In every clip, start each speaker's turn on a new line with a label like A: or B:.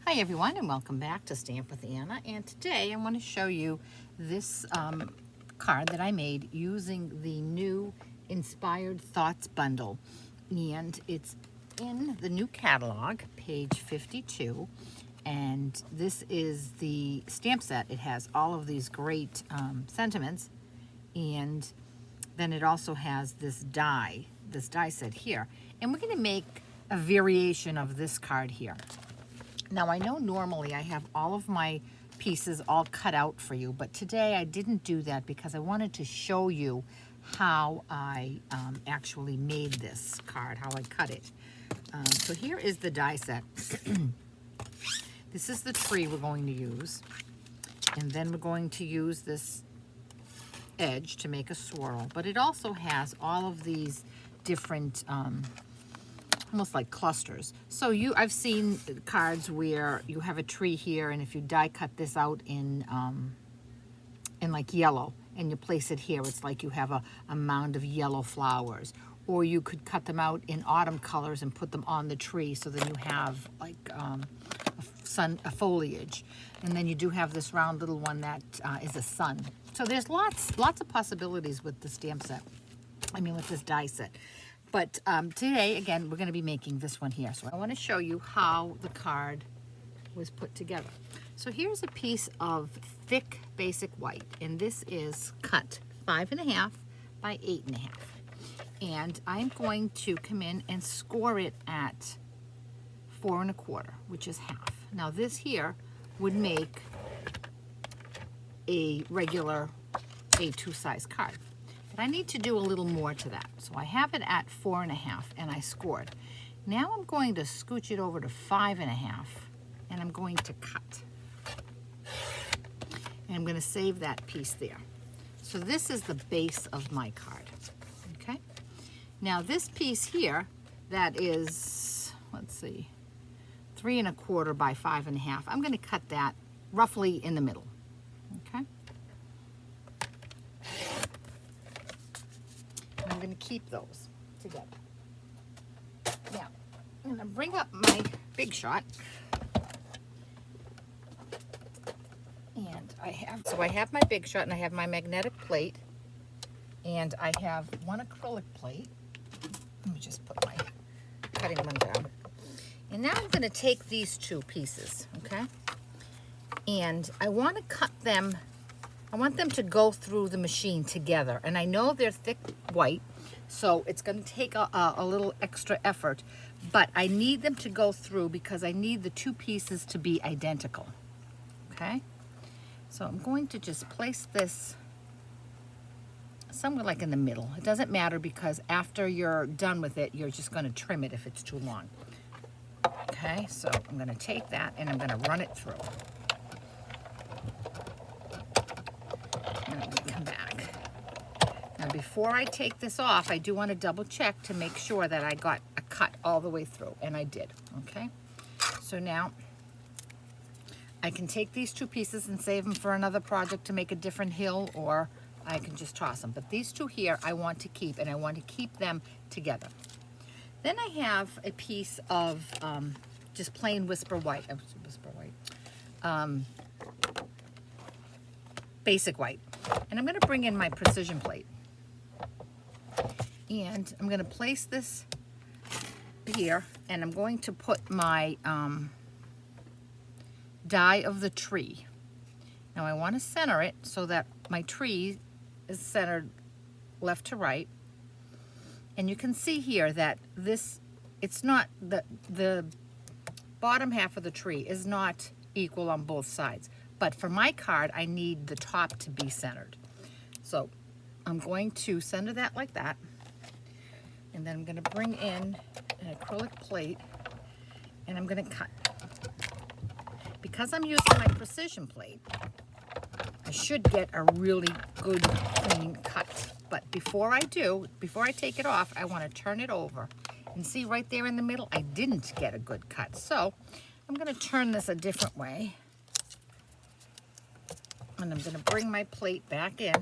A: Hi everyone, and welcome back to Stamp with Anna. And today I want to show you this card that I made using the new Inspired Thoughts bundle. And it's in the new catalog, page 52. And this is the stamp set. It has all of these great sentiments. And then it also has this die set here. And we're going to make a variation of this card here. Now, I know normally I have all of my pieces all cut out for you, but today I didn't do that because I wanted to show you how I actually made this card, how I cut it. So here is the die set. This is the tree we're going to use. And then we're going to use this edge to make a swirl. But it also has all of these different almost like clusters. So I've seen cards where you have a tree here, and if you die cut this out in like yellow, and you place it here, it's like you have a mound of yellow flowers. Or you could cut them out in autumn colors and put them on the tree, so then you have like a foliage. And then you do have this round little one that is a sun. So there's lots of possibilities with the stamp set. With this die set. But today, again, we're going to be making this one here. So I want to show you how the card was put together. So here's a piece of thick basic white, and this is cut 5.5 by 8.5. And I'm going to come in and score it at 4 1/4, which is half. Now this here would make a regular A2 size card. But I need to do a little more to that. So I have it at 4.5 and I scored. Now I'm going to scooch it over to 5.5 and I'm going to cut. And I'm going to save that piece there. So this is the base of my card. Okay? Now this piece here, that is, let's see, 3 1/4 by 5.5. I'm going to cut that roughly in the middle. Okay? I'm going to keep those together. Now, I'm going to bring up my Big Shot. And I have my Big Shot, and I have my magnetic plate, and I have one acrylic plate. Let me just put my cutting one down. And now I'm going to take these two pieces, okay? And I want to cut them. I want them to go through the machine together. And I know they're thick white, so it's going to take a little extra effort. But I need them to go through because I need the two pieces to be identical. Okay? So I'm going to just place this somewhere like in the middle. It doesn't matter because after you're done with it, you're just going to trim it if it's too long. Okay? So I'm going to take that and I'm going to run it through. Come back. Now before I take this off, I do want to double check to make sure that I got a cut all the way through, and I did. Okay, so now I can take these two pieces and save them for another project to make a different hill, or I can just toss them. But these two here I want to keep, and I want to keep them together. Then I have a piece of just plain basic white. And I'm going to bring in my precision plate. And I'm going to place this here, and I'm going to put my die of the tree. Now I want to center it so that my tree is centered left to right. And you can see here that it's not, the bottom half of the tree is not equal on both sides. But for my card, I need the top to be centered. So I'm going to center that like that. And then I'm going to bring in an acrylic plate and I'm going to cut. Because I'm using my precision plate, I should get a really good clean cut. But before I take it off, I want to turn it over. And see right there in the middle, I didn't get a good cut. So I'm going to turn this a different way. And I'm going to bring my plate back in.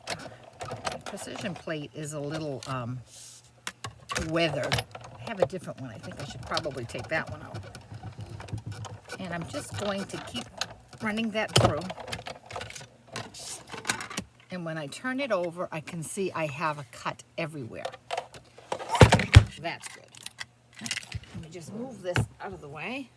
A: The precision plate is a little weathered. I have a different one. I think I should probably take that one out. And I'm just going to keep running that through. And when I turn it over, I can see I have a cut everywhere. So that's good. Let me just move this out of the way.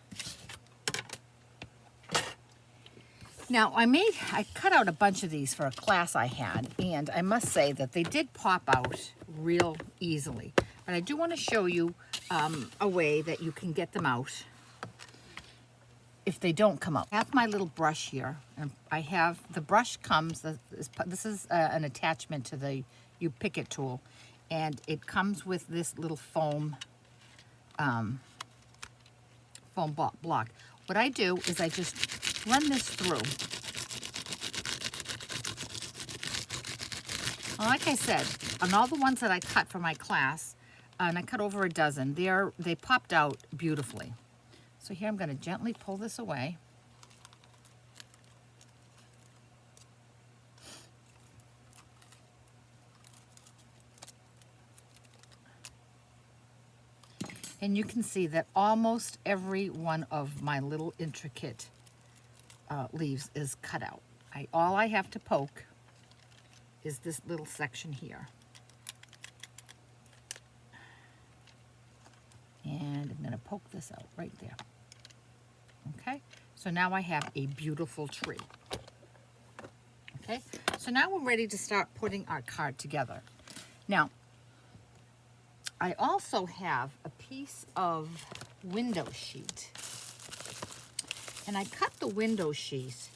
A: Now, I cut out a bunch of these for a class I had, and I must say that they did pop out real easily. But I do want to show you a way that you can get them out if they don't come out. I have my little brush here, and I have, the brush comes, this is an attachment to the U-Pick-It tool, and it comes with this little foam block. What I do is I just run this through. Well, like I said, on all the ones that I cut for my class, and I cut over a dozen, they popped out beautifully. So here I'm going to gently pull this away. And you can see that almost every one of my little intricate leaves is cut out. All I have to poke is this little section here. And I'm going to poke this out right there. Okay, so now I have a beautiful tree. Okay, so now we're ready to start putting our card together. Now, I also have a piece of window sheet. And I cut the window sheet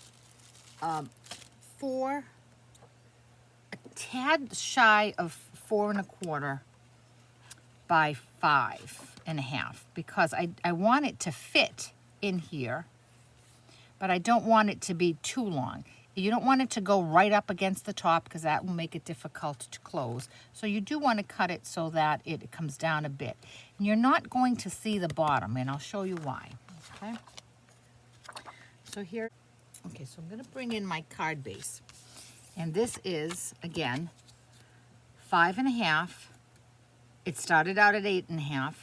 A: for a tad shy of 4 1/4 by 5 1/2 because I want it to fit in here, but I don't want it to be too long. You don't want it to go right up against the top because that will make it difficult to close. So you do want to cut it so that it comes down a bit. And you're not going to see the bottom, and I'll show you why. Okay. So here, okay, so I'm going to bring in my card base. And this is, again, 5 1/2. It started out at 8 1/2.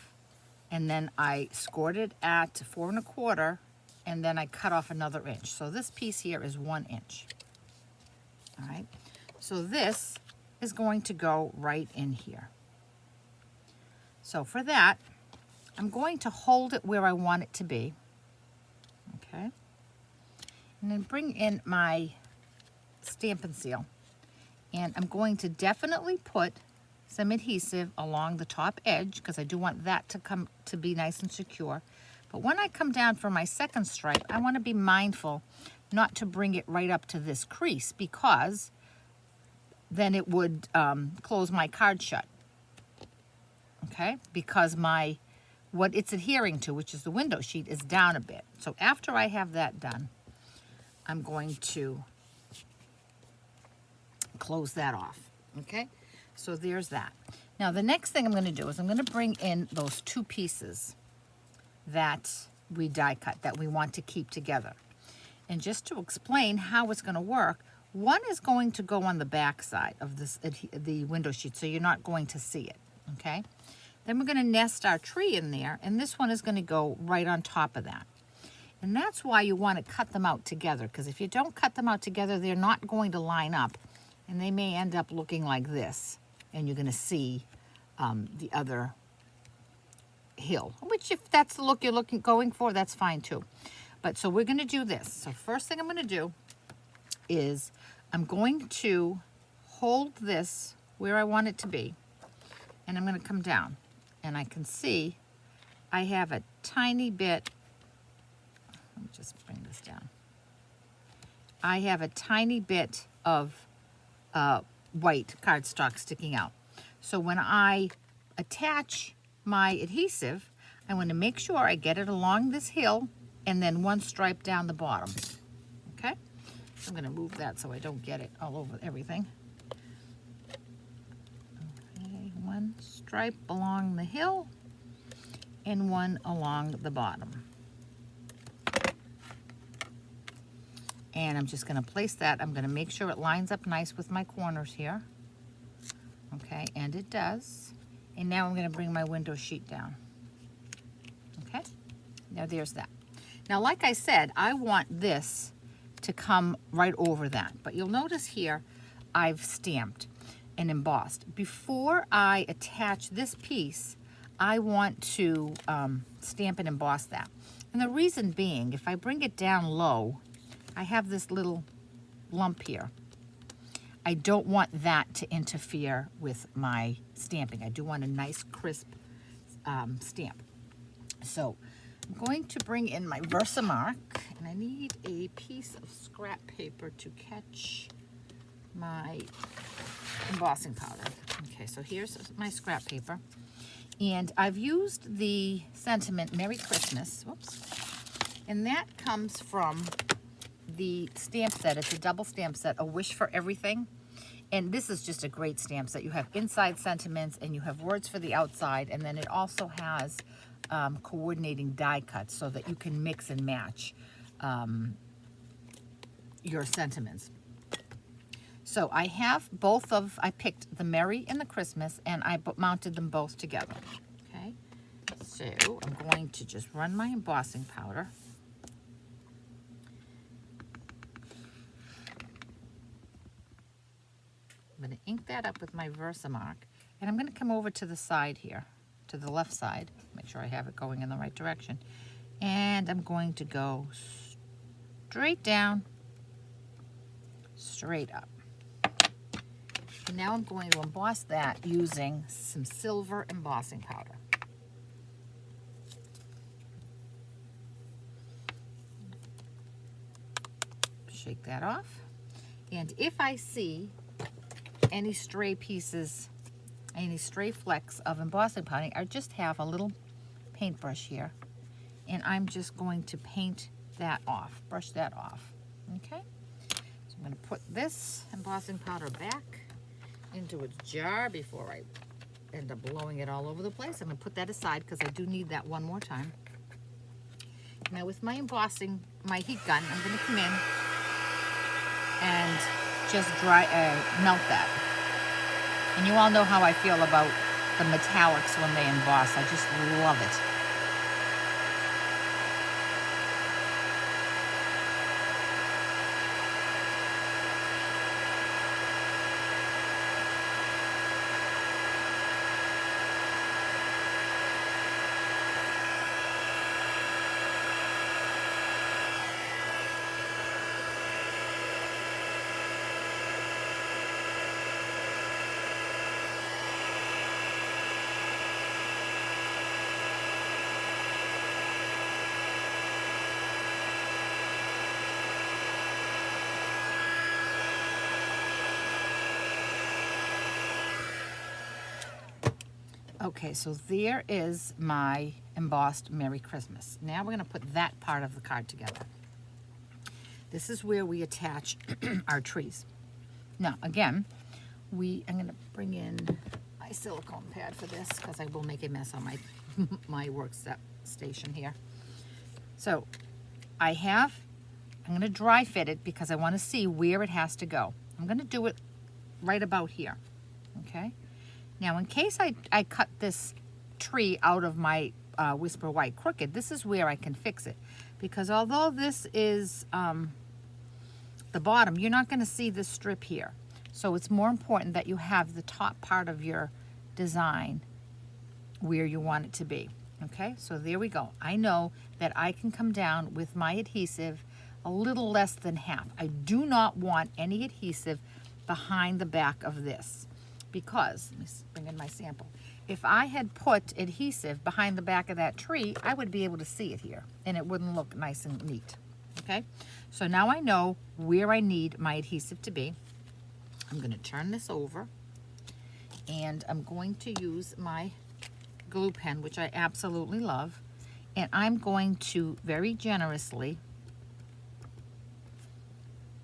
A: And then I scored it at 4 1/4, and then I cut off another inch. So this piece here is 1 inch. All right, so this is going to go right in here. So for that, I'm going to hold it where I want it to be. Okay, and then bring in my Stampin' Seal. And I'm going to definitely put some adhesive along the top edge because I do want that to be nice and secure. But when I come down for my second stripe, I want to be mindful not to bring it right up to this crease because then it would close my card shut. Okay, because what it's adhering to, which is the window sheet, is down a bit. So after I have that done, I'm going to close that off. Okay. So there's that. Now the next thing I'm going to do is I'm going to bring in those 2 pieces that we die cut, that we want to keep together. And just to explain how it's going to work, one is going to go on the back side of the window sheet, so you're not going to see it, okay? Then we're going to nest our tree in there, and this one is going to go right on top of that. And that's why you want to cut them out together, because if you don't cut them out together, they're not going to line up, and they may end up looking like this. And you're going to see the other hill, which if that's the look you're going for, that's fine too. But so we're going to do this. So first thing I'm going to do is I'm going to hold this where I want it to be, and I'm going to come down. And I can see I have a tiny bit, let me just bring this down. I have a tiny bit of white cardstock sticking out. So when I attach my adhesive, I want to make sure I get it along this hill and then 1 stripe down the bottom. Okay? So I'm going to move that so I don't get it all over everything. Okay, 1 stripe along the hill and 1 along the bottom. And I'm just going to place that. I'm going to make sure it lines up nice with my corners here. Okay, and it does. And now I'm going to bring my window sheet down. Okay, now there's that. Now, like I said, I want this to come right over that. But you'll notice here, I've stamped and embossed. Before I attach this piece, I want to stamp and emboss that. And the reason being, if I bring it down low, I have this little lump here. I don't want that to interfere with my stamping. I do want a nice crisp stamp. So I'm going to bring in my Versamark, and I need a piece of scrap paper to catch my embossing powder. Okay, so here's my scrap paper. And I've used the sentiment Merry Christmas, whoops, and that comes from the stamp set. It's a double stamp set, A Wish for Everything. And this is just a great stamp set. You have inside sentiments and you have words for the outside, and then it also has coordinating die cuts so that you can mix and match your sentiments. So I have I picked the Merry and the Christmas, and I mounted them both together. Okay, so I'm going to just run my embossing powder. I'm going to ink that up with my Versamark, and I'm going to come over to the side here, to the left side, make sure I have it going in the right direction, and I'm going to go straight down, straight up. And now I'm going to emboss that using some silver embossing powder. Shake that off, and if I see any stray pieces, any stray flecks of embossing powder, I just have a little paintbrush here, and I'm just going to paint that off, brush that off. Okay, so I'm going to put this embossing powder back into its jar before I end up blowing it all over the place. I'm going to put that aside because I do need that one more time. Now with my embossing, my heat gun, I'm going to come in and just melt that. And you all know how I feel about the metallics when they emboss. I just love it. Okay, so there is my embossed Merry Christmas. Now we're going to put that part of the card together. This is where we attach our trees. Now, again, I'm going to bring in my silicone pad for this because I will make a mess on my workstation here. So I'm going to dry fit it because I want to see where it has to go. I'm going to do it right about here, okay? Now, in case I cut this tree out of my Whisper White Crooked, this is where I can fix it. Because although this is the bottom, you're not going to see this strip here. So it's more important that you have the top part of your design where you want it to be. Okay, so there we go. I know that I can come down with my adhesive a little less than half. I do not want any adhesive behind the back of this. Because, let me bring in my sample. If I had put adhesive behind the back of that tree, I would be able to see it here, and it wouldn't look nice and neat, okay? So now I know where I need my adhesive to be. I'm going to turn this over, and I'm going to use my glue pen, which I absolutely love, and I'm going to very generously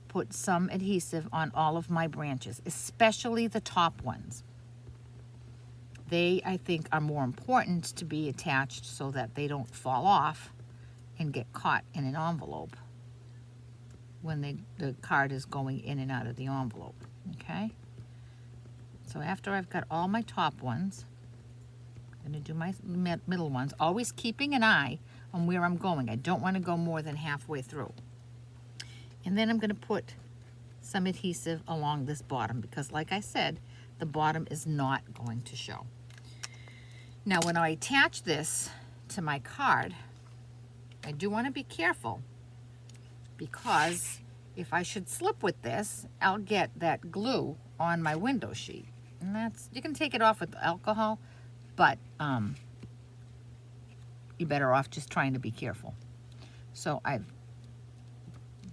A: put some adhesive on all of my branches, especially the top ones. They, I think, are more important to be attached so that they don't fall off and get caught in an envelope when the card is going in and out of the envelope, okay? So after I've got all my top ones, I'm going to do my middle ones, always keeping an eye on where I'm going. I don't want to go more than halfway through. And then I'm going to put some adhesive along this bottom because, like I said, the bottom is not going to show. Now, when I attach this to my card, I do want to be careful because if I should slip with this, I'll get that glue on my window sheet. And that's, you can take it off with alcohol, but you're better off just trying to be careful. So I've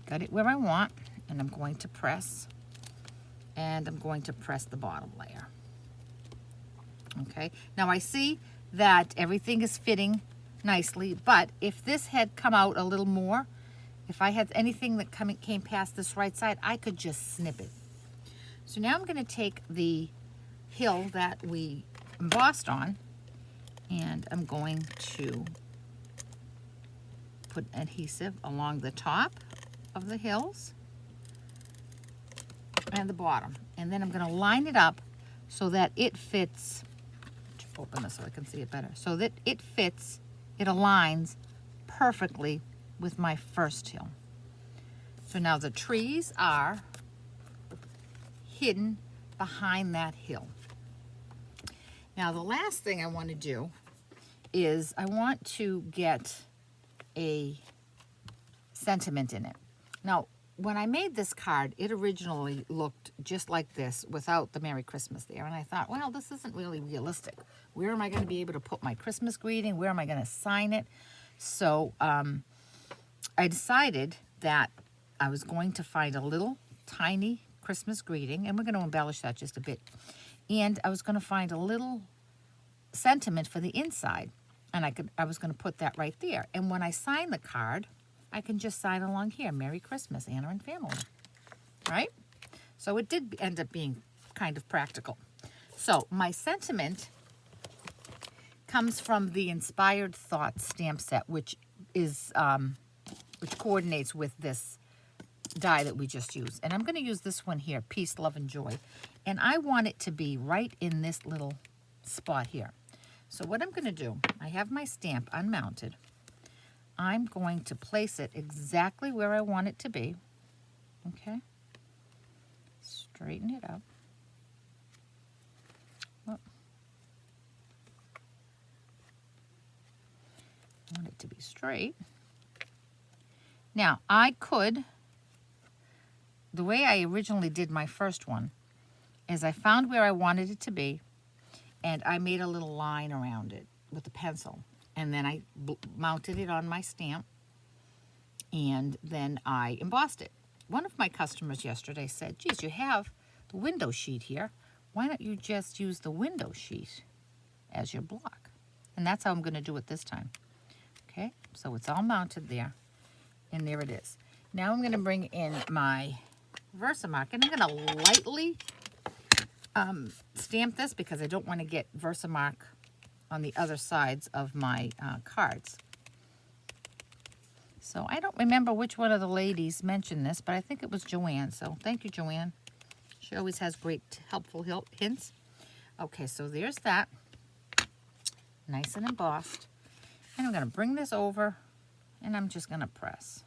A: got it where I want, and I'm going to press, and I'm going to press the bottom layer. Okay, now I see that everything is fitting nicely, but if this had come out a little more, if I had anything that came past this right side, I could just snip it. So now I'm going to take the hill that we embossed on, and I'm going to put adhesive along the top of the hills and the bottom. And then I'm going to line it up so that it fits. Open this so I can see it better. So that it fits, it aligns perfectly with my first hill. So now the trees are hidden behind that hill. Now the last thing I want to do is I want to get a sentiment in it. Now, when I made this card, it originally looked just like this without the Merry Christmas there. And I thought, well, this isn't really realistic. Where am I going to be able to put my Christmas greeting? Where am I going to sign it? So I decided that I was going to find a little tiny Christmas greeting, and we're going to embellish that just a bit. And I was going to find a little sentiment for the inside, and I was going to put that right there. And when I sign the card, I can just sign along here, Merry Christmas, Anna and family, right? So it did end up being kind of practical. So my sentiment comes from the Inspired Thoughts stamp set, which is which coordinates with this die that we just used. And I'm going to use this one here, Peace, Love, and Joy. And I want it to be right in this little spot here. So what I'm going to do, I have my stamp unmounted. I'm going to place it exactly where I want it to be. Okay. Straighten it up. Oh. I want it to be straight. Now, I could, the way I originally did my first one, is I found where I wanted it to be, and I made a little line around it with a pencil. And then I mounted it on my stamp, and then I embossed it. One of my customers yesterday said, geez, you have the window sheet here. Why don't you just use the window sheet as your block? And that's how I'm going to do it this time. Okay, so it's all mounted there, and there it is. Now I'm going to bring in my Versamark, and I'm going to lightly stamp this because I don't want to get Versamark on the other sides of my cards. So I don't remember which one of the ladies mentioned this, but I think it was Joanne. So thank you, Joanne. She always has great helpful hints. Okay, so there's that. Nice and embossed. And I'm going to bring this over, and I'm just going to press.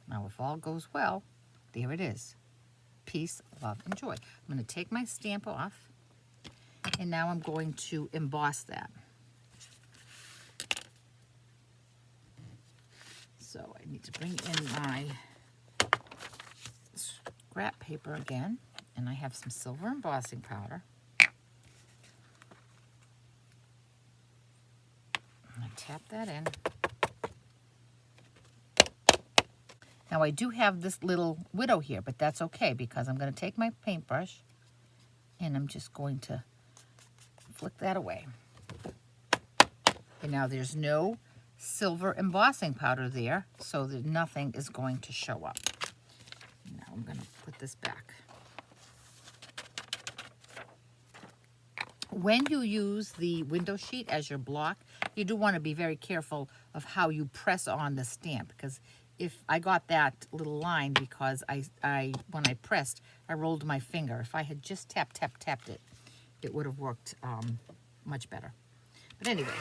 A: Now, if all goes well, there it is. Peace, love, and joy. I'm going to take my stamp off, and now I'm going to emboss that. So I need to bring in my scrap paper again, and I have some silver embossing powder. I'm going to tap that in. Now I do have this little widow here, but that's okay because I'm going to take my paintbrush and I'm just going to flick that away. And now there's no silver embossing powder there, so that nothing is going to show up. Now I'm going to put this back. When you use the window sheet as your block, you do want to be very careful of how you press on the stamp, because if I got that little line because when I pressed, I rolled my finger. If I had just tapped it, it would have worked much better. But anyway,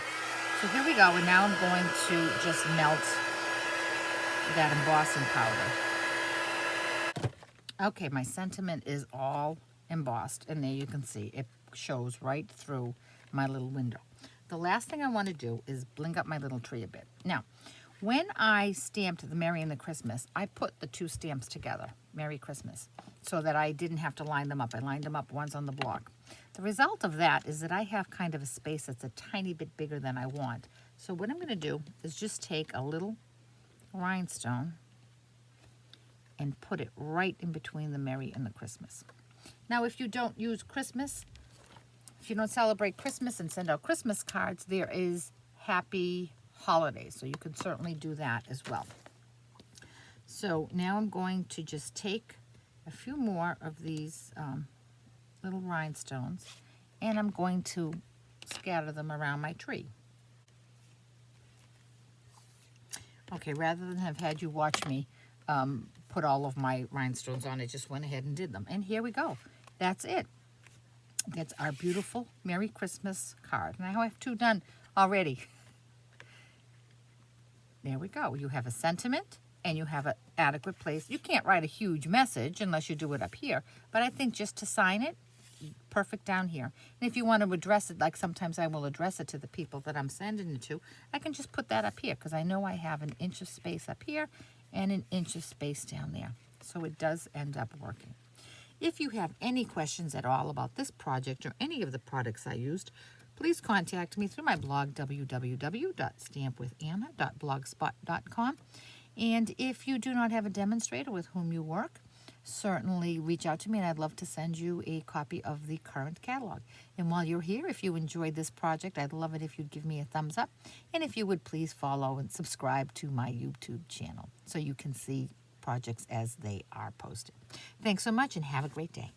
A: so here we go, and now I'm going to just melt that embossing powder. Okay, my sentiment is all embossed, and there you can see it shows right through my little window. The last thing I want to do is bling up my little tree a bit. Now, when I stamped the Merry and the Christmas, I put the two stamps together, Merry Christmas, so that I didn't have to line them up. I lined them up once on the block. The result of that is that I have kind of a space that's a tiny bit bigger than I want. So what I'm going to do is just take a little rhinestone and put it right in between the Merry and the Christmas. Now, if you don't use Christmas, if you don't celebrate Christmas and send out Christmas cards, there is Happy Holidays, so you can certainly do that as well. So now I'm going to just take a few more of these little rhinestones, and I'm going to scatter them around my tree. Okay, rather than have had you watch me put all of my rhinestones on, I just went ahead and did them. And here we go. That's it. That's our beautiful Merry Christmas card. Now I have two done already. There we go. You have a sentiment and you have an adequate place. You can't write a huge message unless you do it up here, but I think just to sign it, perfect down here. And if you want to address it, like sometimes I will address it to the people that I'm sending it to, I can just put that up here because I know I have an inch of space up here and an inch of space down there. So it does end up working. If you have any questions at all about this project or any of the products I used, please contact me through my blog, www.stampwithanna.blogspot.com. And if you do not have a demonstrator with whom you work, certainly reach out to me and I'd love to send you a copy of the current catalog. And while you're here, if you enjoyed this project, I'd love it if you'd give me a thumbs up. And if you would please follow and subscribe to my YouTube channel so you can see projects as they are posted. Thanks so much and have a great day.